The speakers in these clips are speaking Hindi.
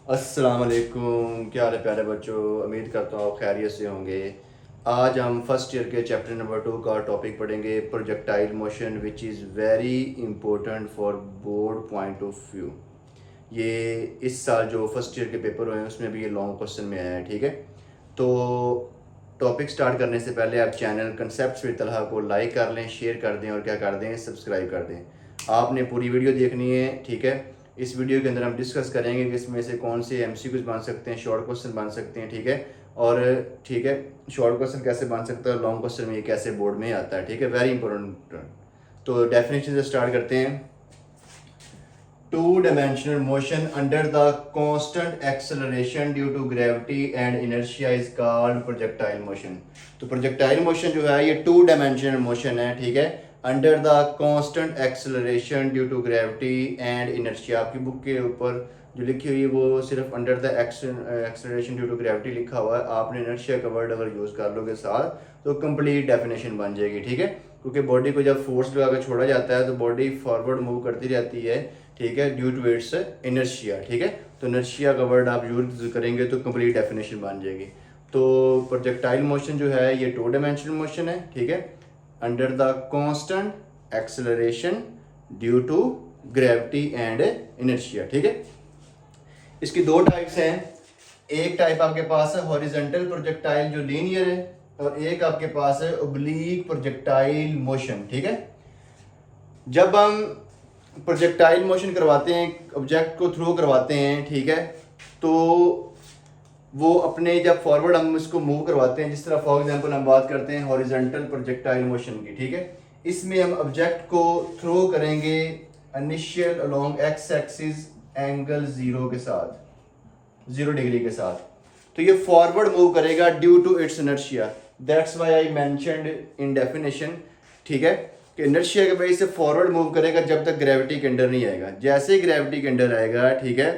अस्सलाम वालेकुम। क्या हाल है प्यारे बच्चों, उम्मीद करता हूँ आप खैरियत से होंगे। आज हम फर्स्ट ईयर के चैप्टर नंबर 2 का टॉपिक पढ़ेंगे, projectile motion, which is very important for board point of view. ये इस साल जो फर्स्ट ईयर के पेपर हुए हैं उसमें भी ये लॉन्ग क्वेश्चन में आया है, ठीक है। तो टॉपिक स्टार्ट करने से पहले आप चैनल कंसेप्ट्स विद तलहा को लाइक कर लें, शेयर कर दें और क्या कर दें, सब्सक्राइब कर दें। आपने पूरी वीडियो देखनी है, ठीक है। इस वीडियो के अंदर हम डिस्कस करेंगे कि इसमें से कौन से एमसीक्यूज बन सकते हैं, शॉर्ट क्वेश्चन बन सकते हैं, ठीक है। और ठीक है, शॉर्ट क्वेश्चन कैसे बन सकता है, लॉन्ग क्वेश्चन में ये कैसे बोर्ड में आता है, ठीक है, वेरी इंपॉर्टेंट। तो डेफिनेशन से स्टार्ट करते हैं। Two-dimensional motion under the constant acceleration due to gravity and inertia is called projectile motion। तो projectile motion जो है ये टू डायमेंशनल मोशन है, ठीक है, under the constant acceleration due to gravity and inertia. आपकी बुक के ऊपर जो लिखी हुई है वो सिर्फ under the acceleration due to gravity लिखा हुआ है। आपने इनर्शिया का वर्ड अगर यूज़ कर लोगे साथ तो कंप्लीट डेफिनेशन बन जाएगी, ठीक है। क्योंकि बॉडी को जब फोर्स लगा कर छोड़ा जाता है तो बॉडी फॉरवर्ड मूव करती रहती है, ठीक है, ड्यू टू इट्स इनर्शिया, ठीक है। तो इनर्शिया का वर्ड आप यूज करेंगे तो कंप्लीट डेफिनेशन बन जाएगी। तो प्रोजेक्टाइल मोशन जो है ये टू डायमेंशनल मोशन है, ठीक है, under the constant acceleration due to gravity and inertia, ठीक है। इसकी दो टाइप्स हैं। एक टाइप आपके पास है हॉरिजॉन्टल प्रोजेक्टाइल जो लीनियर है, और एक आपके पास है ओब्लीक प्रोजेक्टाइल मोशन, ठीक है। जब हम प्रोजेक्टाइल मोशन करवाते हैं, ऑब्जेक्ट को थ्रो करवाते हैं, ठीक है, तो वो अपने जब फॉरवर्ड हम इसको मूव करवाते हैं, जिस तरह फॉर एग्जांपल हम बात करते हैं हॉरिजॉन्टल प्रोजेक्टाइल मोशन की, ठीक है। इसमें हम ऑब्जेक्ट को थ्रो करेंगे initial along X axis angle 0 के साथ, 0 डिग्री के साथ। तो ये फॉरवर्ड मूव करेगा due to its inertia. That's why I mentioned in definition, ठीक है, कि इनर्शिया के वजह से फॉरवर्ड मूव करेगा जब तक ग्रेविटी के अंडर नहीं आएगा। जैसे ही ग्रेविटी के अंडर आएगा, ठीक है,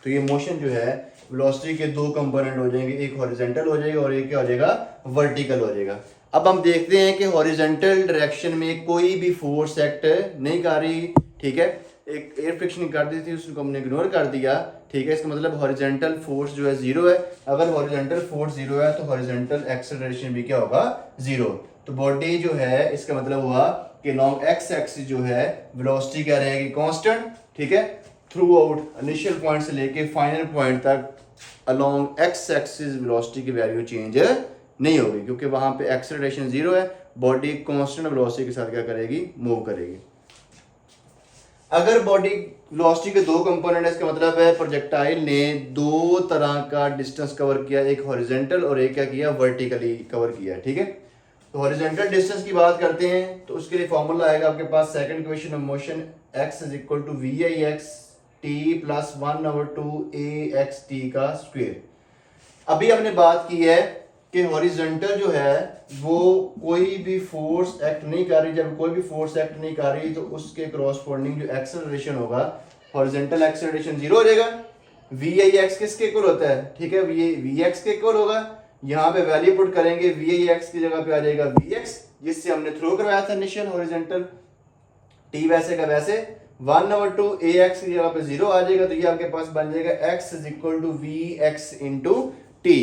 तो ये मोशन जो है वेलोसिटी के दो कंपोनेंट हो जाएंगे, एक हॉरिजॉन्टल हो जाएगा और एक क्या हो जाएगा, वर्टिकल हो जाएगा। अब हम देखते हैं कि हॉरिजॉन्टल डायरेक्शन में कोई भी फोर्स एक्ट नहीं कर रही, ठीक है। एक एयर फ्रिक्शन कर दी थी, उसको हमने इग्नोर कर दिया, ठीक है। इसका मतलब हॉरिजॉन्टल फोर्स जो है 0 है। अगर हॉरिजॉन्टल फोर्स 0 है तो हॉरिजॉन्टल एक्सेलरेशन भी क्या होगा, 0। तो बॉडी जो है, इसका मतलब हुआ कि लॉन्ग एक्स एक्सिस जो है वेलोसिटी क्या रहेगी, कांस्टेंट, ठीक है, थ्रू आउट इनिशियल पॉइंट से लेके फाइनल पॉइंट तक अलोंग एक्स एक्सिस वेलोसिटी की वैल्यू चेंज नहीं होगी, क्योंकि वहां पे एक्सेलरेशन 0 है। बॉडी कांस्टेंट वेलोसिटी के साथ क्या करेगी, मूव करेगी। अगर बॉडी वेलोसिटी के दो कंपोनेंट है, इसका मतलब है प्रोजेक्टाइल ने दो तरह का डिस्टेंस कवर किया, एक हॉरिजॉन्टल और एक क्या किया, वर्टिकली कवर किया, ठीक है। तो हॉरिजॉन्टल डिस्टेंस की बात करते हैं तो उसके लिए फॉर्मूला आएगा आपके पास, second equation of motion, x is equal to we I x t plus 1/2 a x t का स्क्वायर। अभी हमने बात की है कि हॉरिजॉन्टल जो है वो कोई भी फोर्स एक्ट नहीं कर रही। जब कोई भी फोर्स एक्ट नहीं कर रही तो उसके क्रॉसपोंडिंग जो एक्सेलरेशन होगा, हॉरिजॉन्टल एक्सेलरेशन 0 हो जाएगा। वी आई एक्स किसके इक्वल होता है, ठीक है, वी एक्स के इक्वल होगा। यहाँ पे वैल्यू पुट करेंगे, वी आई एक्स की जगह पे आ जाएगा वी एक्स, जिससे हमने थ्रो करवाया था इनिशियल हॉरिजॉन्टल, टी वैसे का वैसे 1/2 ए एक्स की जगह पे 0 आ जाएगा। तो ये आपके पास बन जाएगा x is equal to V X into T.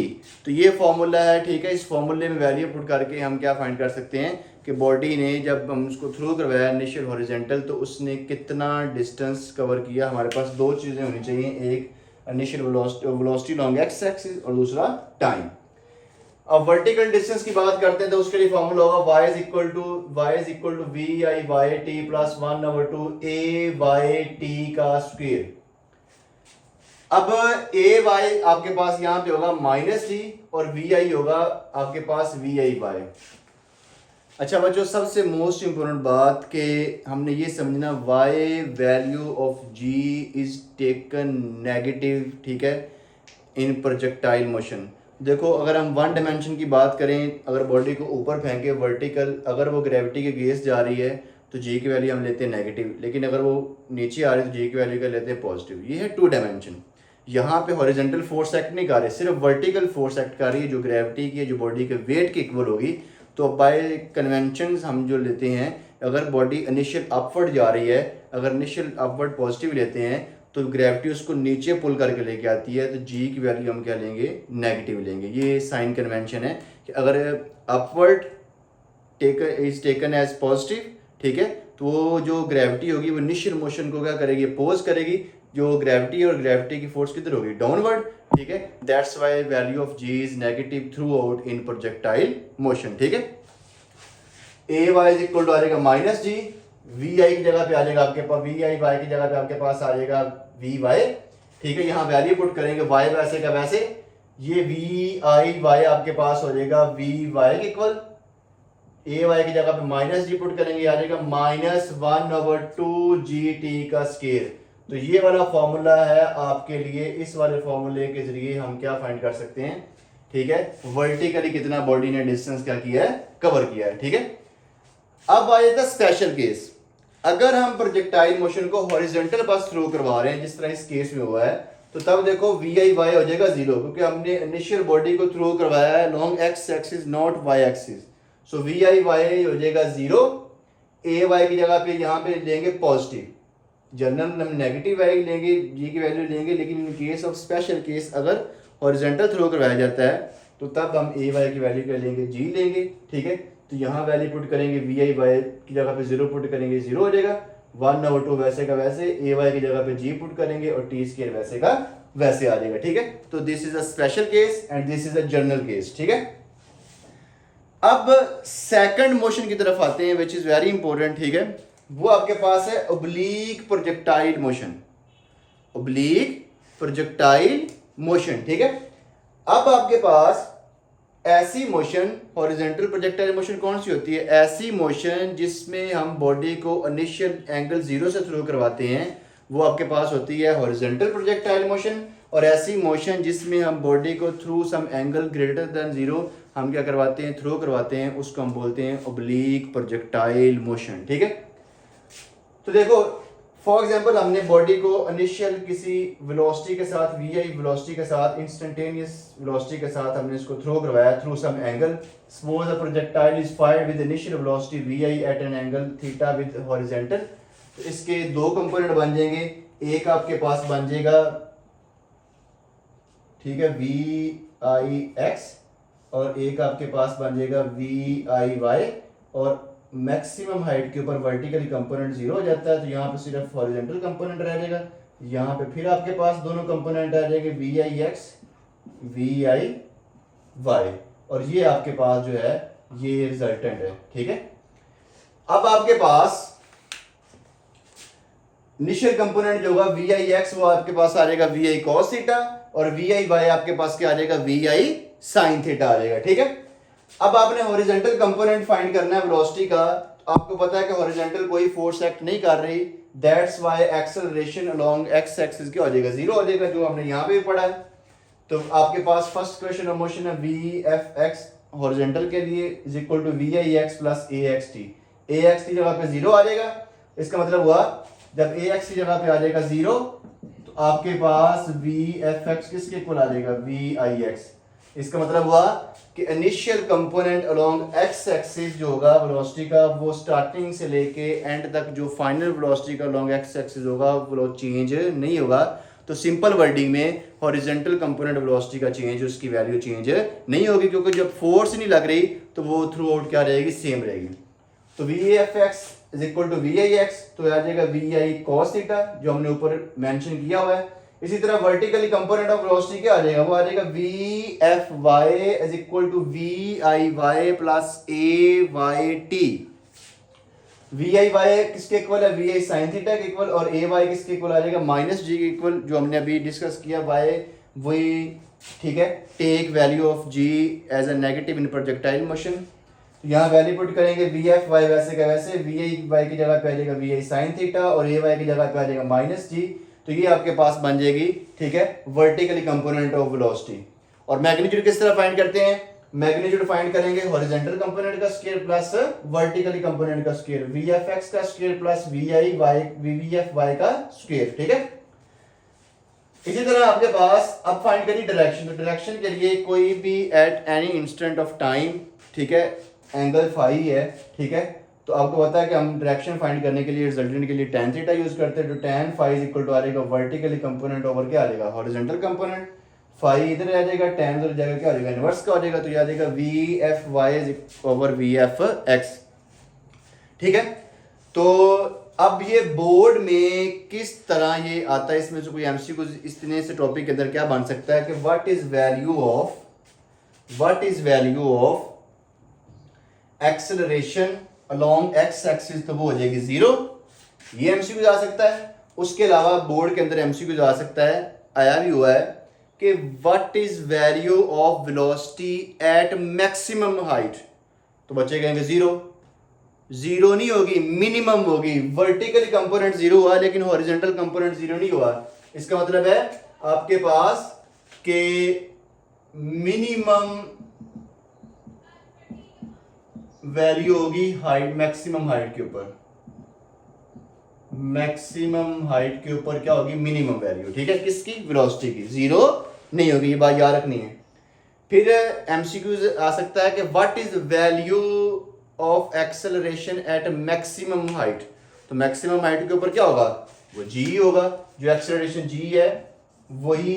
तो ये फॉर्मूला है, ठीक है। इस फॉर्मूले में वैल्यू पुट करके हम क्या फाइंड कर सकते हैं कि बॉडी ने जब हम उसको थ्रू करवाया इनिशियल हॉरिजॉन्टल तो उसने कितना डिस्टेंस कवर किया। हमारे पास दो चीज़ें होनी चाहिए, एक initial velocity long X axis और दूसरा टाइम। अब वर्टिकल डिस्टेंस की बात करते हैं तो उसके लिए फॉर्मूला होगा y is equal to we I Y T plus 1/2 A Y T का स्क्वायर। अब ए वाई आपके पास यहां पे होगा -t और वी आई होगा आपके पास वी आई वाई। अच्छा बच्चों, सबसे मोस्ट इंपोर्टेंट बात कि हमने ये समझना y value of g is taken negative, ठीक है, इन प्रोजेक्टाइल मोशन। देखो अगर हम वन डायमेंशन की बात करें, अगर बॉडी को ऊपर फेंके वर्टिकल, अगर वो ग्रेविटी के गेस जा रही है तो जी की वैल्यू हम लेते हैं नेगेटिव, लेकिन अगर वो नीचे आ रही है तो जी की वैल्यू क्या लेते हैं, पॉजिटिव। ये है टू डायमेंशन। यहाँ पे हॉरिजॉन्टल फोर्स एक्ट नहीं कर रही, सिर्फ वर्टिकल फोर्स एक्ट कर रही है जो ग्रेविटी की, जो बॉडी के वेट के इक्वल होगी। तो बाय कन्वेंशन हम जो लेते हैं, अगर बॉडी इनिशियल अपवर्ड जा रही है, अगर इनिशियल अपवर्ड पॉजिटिव लेते हैं तो ग्रेविटी उसको नीचे पुल करके लेके आती है, तो जी की वैल्यू हम क्या लेंगे, नेगेटिव लेंगे। ये साइन कन्वेंशन है कि अगर upward is taken as positive, ठीक है, तो वो जो ग्रेविटी होगी वो इनिशियल मोशन को क्या करेगी, अपोज करेगी। जो ग्रेविटी और ग्रेविटी की फोर्स किधर होगी, डाउनवर्ड, ठीक है। That's why value of G is negative throughout in projectile motion, ठीक है। A Y is equal to आ जाएगा माइनस जी, वी आई की जगह पे आ जाएगा आपके पास, वी आई वाई की जगह पे आपके पास आ जाएगा वी वाई, ठीक है। यहाँ वैल्यू पुट करेंगे वाई वैसे का वैसे, ये वी आई वाई आपके पास हो जाएगा वी वाई के इक्वल, ए वाई की जगह पे माइनस जी पुट करेंगे, आ जाएगा -1/2 जी टी का स्केयर। तो ये वाला फॉर्मूला है आपके लिए, इस वाले फॉर्मूले के जरिए हम क्या फाइंड कर सकते हैं, ठीक है, वर्टिकली कितना बॉडी ने डिस्टेंस क्या किया है, कवर किया है, ठीक है। अब आ जाता है स्पेशल केस। अगर हम प्रोजेक्टाइल मोशन को हॉरिजॉन्टल बस थ्रो करवा रहे हैं जिस तरह इस केस में हुआ है, तो तब देखो वी आई वाई हो जाएगा 0, क्योंकि हमने इनिशियल बॉडी को थ्रो करवाया है along X axis not Y axis. So V I Y हो जाएगा 0, ए वाई की जगह पे यहाँ पे लेंगे पॉजिटिव, जनरल हम नेगेटिव वाई लेंगे, जी की वैल्यू लेंगे, लेकिन in case of special case अगर हॉरिजॉन्टल थ्रो करवाया जाता है तो तब हम ए वाई की वैल्यू क्या लेंगे, जी लेंगे, ठीक है। तो यहाँ वैल्यू पुट करेंगे, वी आई वाई की जगह पे 0 पुट करेंगे, 0 हो जाएगा, 1/2 वैसे का वैसे, ए वाई की जगह पे जी पुट करेंगे और टी स्केयर वैसे का वैसे आ जाएगा, ठीक है। तो this is a special case and this is a general case, ठीक है। अब सेकंड मोशन की तरफ आते हैं विच इज वेरी इंपॉर्टेंट, ठीक है। वो आपके पास है oblique projectile motion, oblique projectile motion, ठीक है। अब आपके पास ऐसी मोशन, हॉरिजॉन्टल प्रोजेक्टाइल मोशन कौन सी होती है, ऐसी मोशन जिसमें हम बॉडी को इनिशियल एंगल 0 से थ्रो करवाते हैं, वो आपके पास होती है हॉरिजॉन्टल प्रोजेक्टाइल मोशन। और ऐसी मोशन जिसमें हम बॉडी को through some angle greater than 0 हम क्या करवाते हैं, थ्रो करवाते हैं, उसको हम बोलते हैं ओब्लीक प्रोजेक्टाइल मोशन, ठीक है। तो देखो फॉर एग्जांपल हमने बॉडी को इनिशियल किसी वेलोसिटी के साथ, वी आई वेलोसिटी के साथ, इंस्टेंटेनियस वेलोसिटी के साथ हमने इसको थ्रो करवाया through some angle. Suppose a projectile is fired with initial velocity V I at an angle theta with horizontal. तो इसके दो कंपोनेंट बन जाएंगे, एक आपके पास बन जाएगा, ठीक है, वी आई एक्स, और एक आपके पास बन जाएगा वी आई वाई, और मैक्सिमम हाइट के ऊपर वर्टिकली कंपोनेंट 0 हो जाता है, तो यहाँ पे सिर्फ हॉरिजॉन्टल कंपोनेंट रह जाएगा। यहाँ पे फिर आपके पास दोनों कंपोनेंट आ जाएंगे, V I X V I Y, और ये आपके पास जो है ये रिजल्टेंट है, ठीक है। अब आपके पास इनिशियल कंपोनेंट जो होगा वी आई एक्स, वो आपके पास आ जाएगा वी आई कॉस थीटा, और वी आई वाई आपके पास क्या आ जाएगा, वी आई साइन थीटा आ जाएगा, ठीक है। अब आपने हॉरिजॉन्टल कंपोनेंट फाइंड करना है वेलोसिटी का। तो आपको पता है कि हॉरिजॉन्टल कोई फोर्स एक्ट नहीं कर रही, that's why acceleration along X axis क्या हो जाएगा, 0 हो जाएगा, जो हमने यहाँ पे भी पढ़ा है। तो आपके पास फर्स्ट क्वेश्चन ऑफ मोशन है वी एफ एक्स हॉरिजॉन्टल के लिए is equal to we I X plus A x T. A X की जगह पे 0 आ जाएगा, इसका मतलब हुआ जब ए एक्स की जगह पे आ जाएगा 0, तो आपके पास वी एफ एक्स किसके इक्वल आ जाएगा, वी आई एक्स। इसका मतलब हुआ कि initial component along X axis जो होगा वेलोसिटी का, वो स्टार्टिंग से लेके एंड तक जो फाइनल वेलोसिटी का अलोंग एक्स एक्सिस होगा वो चेंज नहीं होगा। तो सिंपल वर्डिंग में हॉरिजॉन्टल कंपोनेंट वेलोसिटी का चेंज, उसकी वैल्यू चेंज नहीं होगी, क्योंकि जब फोर्स नहीं लग रही तो वो थ्रू आउट क्या रहेगी, सेम रहेगी। तो V F X is equal to we I X, तो आ जाएगा वी आई कॉस थीटा जो हमने ऊपर मेंशन किया हुआ है। इसी तरह वर्टिकली कंपोनेंट ऑफ वेलोसिटी क्या आ जाएगा, वो आ जाएगा V F Y is equal to we I Y plus A Y T. V I Y किसके इक्वल है, वी आई साइन थीटा के इक्वल, और ए वाई किसके इक्वल आ जाएगा, माइनस जी के इक्वल, जो हमने अभी डिस्कस किया वाई वही, ठीक है। Take value of G as a negative in projectile motion. यहाँ वैल्यू पुट करेंगे वी एफ वाई वैसे का वैसे, वी आई वाई की जगह पे आ जाएगा वी आई साइन थीटा, और ए वाई की जगह पे आ जाएगा माइनस जी। तो ये आपके पास बन जाएगी, ठीक है, वर्टिकली कंपोनेंट ऑफ वेलोसिटी। और मैग्नीट्यूड किस तरह फाइंड करते हैं, मैग्नीट्यूड फाइंड करेंगे हॉरिजॉन्टल कंपोनेंट का स्क्वायर प्लस वर्टिकली कंपोनेंट का स्क्वायर, वी एफ एक्स का square plus V I Y V F Y का स्क्वायर, ठीक है। इसी तरह आपके पास अब फाइंड करिए डायरेक्शन। तो डायरेक्शन के लिए कोई भी at any instant of time, ठीक है, एंगल फाई है, ठीक है, तो आपको पता है कि हम डायरेक्शन फाइंड करने के लिए रिजल्टेंट के लिए tan थीटा यूज करते हैं, तो tan phi is equal to आ जाएगा वर्टिकली कंपोनेंट ओवर क्या आ जाएगा हॉरिजॉन्टल कंपोनेंट, फाई इधर आ जाएगा, tan उधर जाएगा, क्या हो जाएगा इनवर्स का हो जाएगा, तो ये आ जाएगा V F Y over V F X. ठीक है, तो अब ये बोर्ड में किस तरह ये आता है, इसमें से कोई एमसीक्यू इतने से टॉपिक के अंदर क्या बन सकता है कि what is value of acceleration along X axis, तो वो हो जाएगी 0। ये एमसीक्यू आ सकता है। उसके अलावा बोर्ड के अंदर एमसीक्यू आ सकता है, आया भी हुआ है कि what is value of velocity at maximum height, तो बच्चे कहेंगे 0 नहीं होगी, मिनिमम होगी। वर्टिकल कंपोनेंट 0 हुआ लेकिन हॉरिजॉन्टल कंपोनेंट 0 नहीं हुआ। इसका मतलब है आपके पास के मिनिमम वैल्यू होगी हाइट, मैक्सिमम हाइट के ऊपर, मैक्सिमम हाइट के ऊपर क्या होगी मिनिमम वैल्यू। ठीक है, किसकी वेलोसिटी की, 0 नहीं होगी, ये बात याद रखनी है। फिर एमसीक्यू आ सकता है कि what is value of acceleration at maximum height, तो मैक्सिमम हाइट के ऊपर क्या होगा वो g होगा, जो एक्सेलरेशन g है वही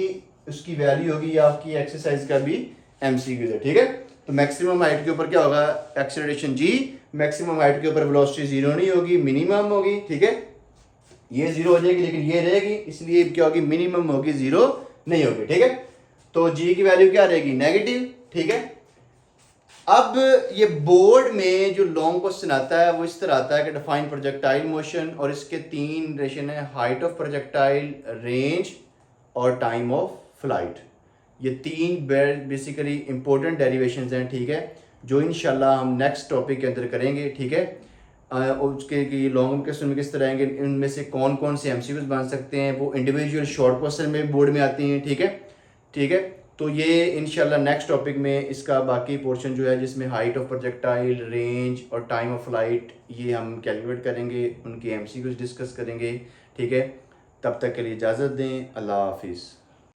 उसकी वैल्यू होगी। आपकी एक्सरसाइज का भी एमसीक्यू है। ठीक है, तो मैक्सिमम हाइट के ऊपर क्या होगा एक्सेलरेशन g, मैक्सिमम हाइट के ऊपर वेलोसिटी 0 नहीं होगी, मिनिमम होगी। ठीक है, ये 0 हो जाएगी लेकिन ये रहेगी, इसलिए क्या होगी मिनिमम होगी, 0 नहीं होगी। ठीक है, तो g की वैल्यू क्या रहेगी नेगेटिव। ठीक है, अब ये बोर्ड में जो लॉन्ग क्वेश्चन आता है वो इस तरह आता है कि डिफाइन प्रोजेक्टाइल मोशन, और इसके 3 रिलेशन है, हाइट ऑफ प्रोजेक्टाइल, रेंज और टाइम ऑफ फ्लाइट। ये 3 बेसिकली इंपॉर्टेंट डेरिवेशंस हैं। ठीक है, जो इंशाल्लाह हम नेक्स्ट टॉपिक के अंदर करेंगे। ठीक है, उसके लॉन्ग क्वेश्चन में किस तरह आएंगे, इनमें से कौन कौन से एमसीक्यूज बन सकते हैं, वो इंडिविजुअल शॉर्ट क्वेश्चन में बोर्ड में आती हैं। ठीक है, ठीक है, तो ये इंशाल्लाह नेक्स्ट टॉपिक में इसका बाकी पोर्शन जो है जिसमें हाइट ऑफ प्रोजेक्टाइल, रेंज और टाइम ऑफ फ्लाइट, ये हम कैलकुलेट करेंगे, उनके एमसीक्यूज डिस्कस करेंगे। ठीक है, तब तक के लिए इजाज़त दें, अल्लाह हाफिज़।